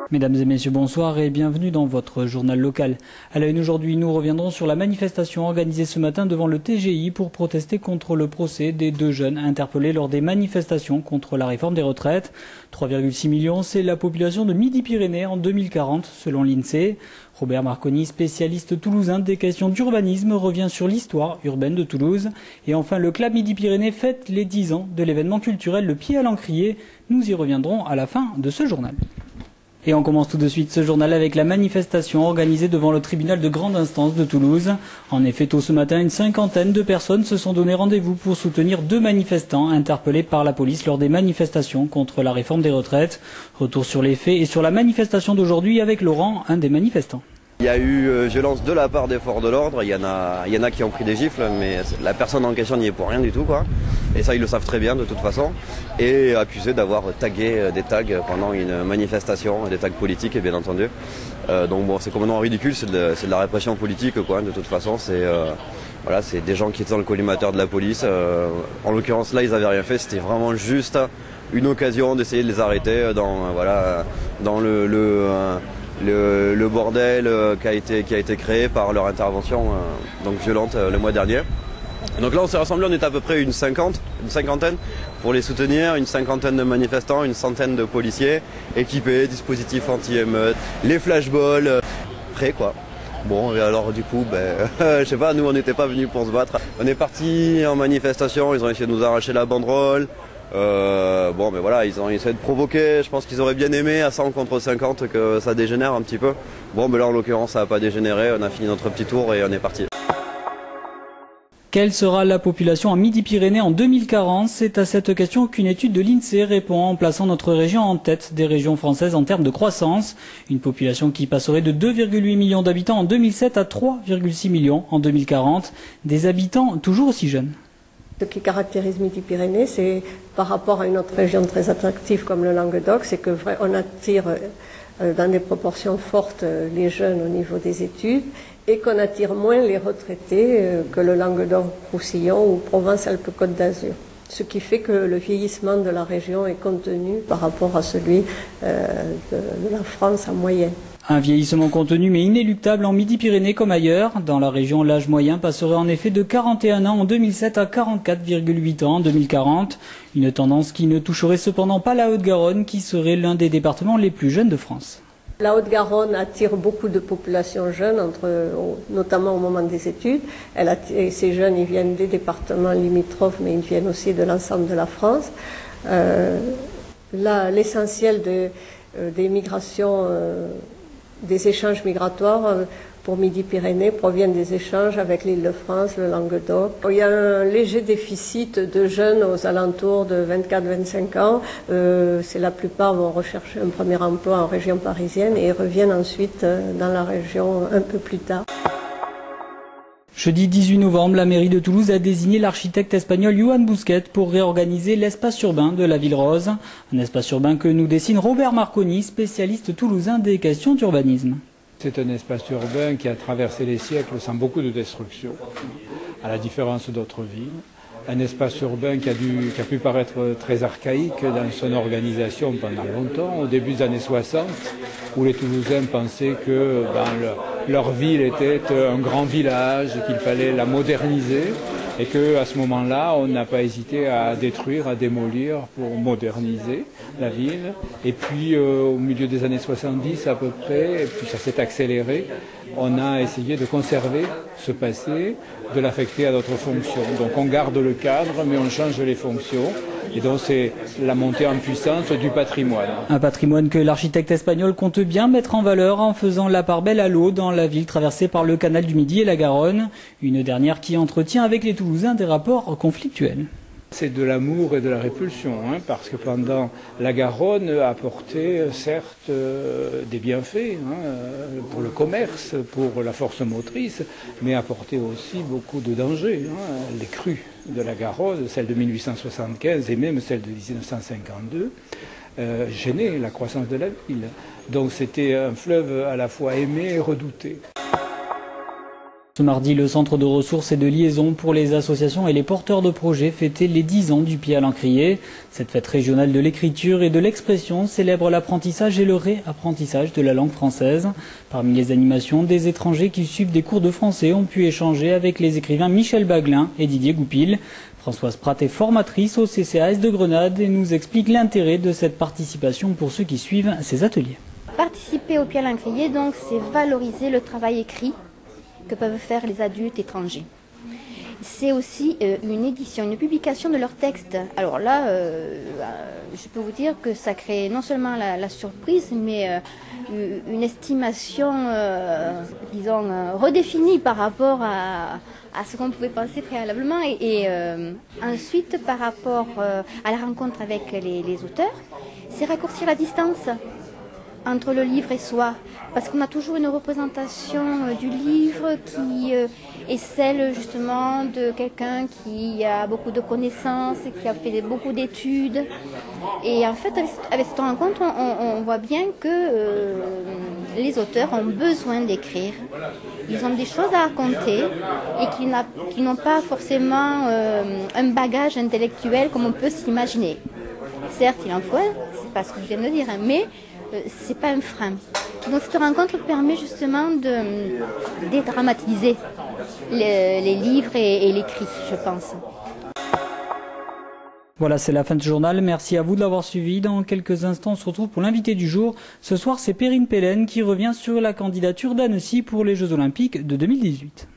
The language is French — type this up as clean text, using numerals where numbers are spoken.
Mesdames et messieurs, bonsoir et bienvenue dans votre journal local. À la une aujourd'hui, nous reviendrons sur la manifestation organisée ce matin devant le TGI pour protester contre le procès des deux jeunes interpellés lors des manifestations contre la réforme des retraites. 3,6 millions, c'est la population de Midi-Pyrénées en 2040 selon l'INSEE. Robert Marconi, spécialiste toulousain des questions d'urbanisme, revient sur l'histoire urbaine de Toulouse. Et enfin, le club Midi-Pyrénées fête les 10 ans de l'événement culturel Le Pied à l'Encrier. Nous y reviendrons à la fin de ce journal. Et on commence tout de suite ce journal avec la manifestation organisée devant le tribunal de grande instance de Toulouse. En effet, tôt ce matin, une cinquantaine de personnes se sont donné rendez-vous pour soutenir deux manifestants interpellés par la police lors des manifestations contre la réforme des retraites. Retour sur les faits et sur la manifestation d'aujourd'hui avec Laurent, un des manifestants. Il y a eu violence de la part des forces de l'ordre, il y en a qui ont pris des gifles, mais la personne en question n'y est pour rien du tout, quoi. Et ça, ils le savent très bien de toute façon. Et accusé d'avoir tagué des tags pendant une manifestation, des tags politiques, bien entendu. Donc bon, c'est complètement ridicule, c'est de la répression politique, quoi. De toute façon, c'est des gens qui étaient dans le collimateur de la police. En l'occurrence, là, ils n'avaient rien fait, c'était vraiment juste une occasion d'essayer de les arrêter dans le bordel qui a été créé par leur intervention donc violente le mois dernier. Donc là on s'est rassemblés, on est à peu près une cinquantaine pour les soutenir, une cinquantaine de manifestants, une centaine de policiers équipés, dispositifs anti-émeute, les flashballs, prêts quoi. Bon et alors du coup je sais pas, nous on n'était pas venus pour se battre. On est parti en manifestation, ils ont essayé de nous arracher la banderole. Mais voilà, ils ont essayé de provoquer, je pense qu'ils auraient bien aimé à 100 contre 50 que ça dégénère un petit peu. Bon, mais là en l'occurrence ça n'a pas dégénéré, on a fini notre petit tour et on est parti. Quelle sera la population en Midi-Pyrénées en 2040? C'est à cette question qu'une étude de l'INSEE répond en plaçant notre région en tête des régions françaises en termes de croissance. Une population qui passerait de 2,8 millions d'habitants en 2007 à 3,6 millions en 2040. Des habitants toujours aussi jeunes. Ce qui caractérise Midi-Pyrénées, c'est par rapport à une autre région très attractive comme le Languedoc, c'est qu'on attire dans des proportions fortes les jeunes au niveau des études et qu'on attire moins les retraités que le Languedoc-Roussillon ou Provence-Alpes-Côte d'Azur. Ce qui fait que le vieillissement de la région est contenu par rapport à celui de la France en moyenne. Un vieillissement contenu mais inéluctable en Midi-Pyrénées comme ailleurs. Dans la région, l'âge moyen passerait en effet de 41 ans en 2007 à 44,8 ans en 2040. Une tendance qui ne toucherait cependant pas la Haute-Garonne qui serait l'un des départements les plus jeunes de France. La Haute-Garonne attire beaucoup de populations jeunes, notamment au moment des études. Et ces jeunes, ils viennent des départements limitrophes, mais ils viennent aussi de l'ensemble de la France. L'essentiel des migrations, des échanges migratoires pour Midi-Pyrénées proviennent des échanges avec l'Île-de-France, le Languedoc. Il y a un léger déficit de jeunes aux alentours de 24-25 ans. La plupart vont rechercher un premier emploi en région parisienne et reviennent ensuite dans la région un peu plus tard. Jeudi 18 novembre, la mairie de Toulouse a désigné l'architecte espagnol Joan Busquet pour réorganiser l'espace urbain de la Ville Rose. Un espace urbain que nous dessine Robert Marconi, spécialiste toulousain des questions d'urbanisme. C'est un espace urbain qui a traversé les siècles sans beaucoup de destruction, à la différence d'autres villes. Un espace urbain qui a pu paraître très archaïque dans son organisation pendant longtemps, au début des années 60, où les Toulousains pensaient que leur ville était un grand village, qu'il fallait la moderniser, et qu'à ce moment-là, on n'a pas hésité à détruire, à démolir pour moderniser la ville. Et puis, au milieu des années 70 à peu près, et puis ça s'est accéléré, on a essayé de conserver ce passé, de l'affecter à d'autres fonctions. Donc on garde le cadre, mais on change les fonctions. Et donc c'est la montée en puissance du patrimoine. Un patrimoine que l'architecte espagnol compte bien mettre en valeur en faisant la part belle à l'eau dans la ville traversée par le canal du Midi et la Garonne. Une dernière qui entretient avec les Toulousains des rapports conflictuels. C'est de l'amour et de la répulsion, parce que pendant la Garonne a apporté certes des bienfaits pour le commerce, pour la force motrice, mais a apporté aussi beaucoup de dangers. Les crues de la Garonne, celle de 1875 et même celle de 1952, gênaient la croissance de la ville. Donc c'était un fleuve à la fois aimé et redouté. Ce mardi, le centre de ressources et de liaison pour les associations et les porteurs de projets fêtait les 10 ans du Pied à l'Encrier. Cette fête régionale de l'écriture et de l'expression célèbre l'apprentissage et le réapprentissage de la langue française. Parmi les animations, des étrangers qui suivent des cours de français ont pu échanger avec les écrivains Michel Baglin et Didier Goupil. Françoise Prat est formatrice au CCAS de Grenade et nous explique l'intérêt de cette participation pour ceux qui suivent ces ateliers. Participer au Pied à l'Encrier, donc, c'est valoriser le travail écrit que peuvent faire les adultes étrangers. C'est aussi une édition, une publication de leurs textes. Alors là, je peux vous dire que ça crée non seulement la surprise, mais une estimation, disons, redéfinie par rapport à ce qu'on pouvait penser préalablement. Et ensuite, par rapport à la rencontre avec les auteurs, c'est raccourcir la distance entre le livre et soi, parce qu'on a toujours une représentation du livre qui est celle justement de quelqu'un qui a beaucoup de connaissances, qui a fait beaucoup d'études. Et en fait, avec cette rencontre, on voit bien que les auteurs ont besoin d'écrire. Ils ont des choses à raconter et qui n'ont pas forcément un bagage intellectuel comme on peut s'imaginer. Certes, il en faut, c'est pas ce que je viens de dire, hein, mais c'est pas un frein. Donc cette rencontre permet justement de dédramatiser les livres et l'écrit, je pense. Voilà, c'est la fin de ce journal. Merci à vous de l'avoir suivi. Dans quelques instants, on se retrouve pour l'invité du jour. Ce soir, c'est Perrine Pellen qui revient sur la candidature d'Annecy pour les Jeux Olympiques de 2018.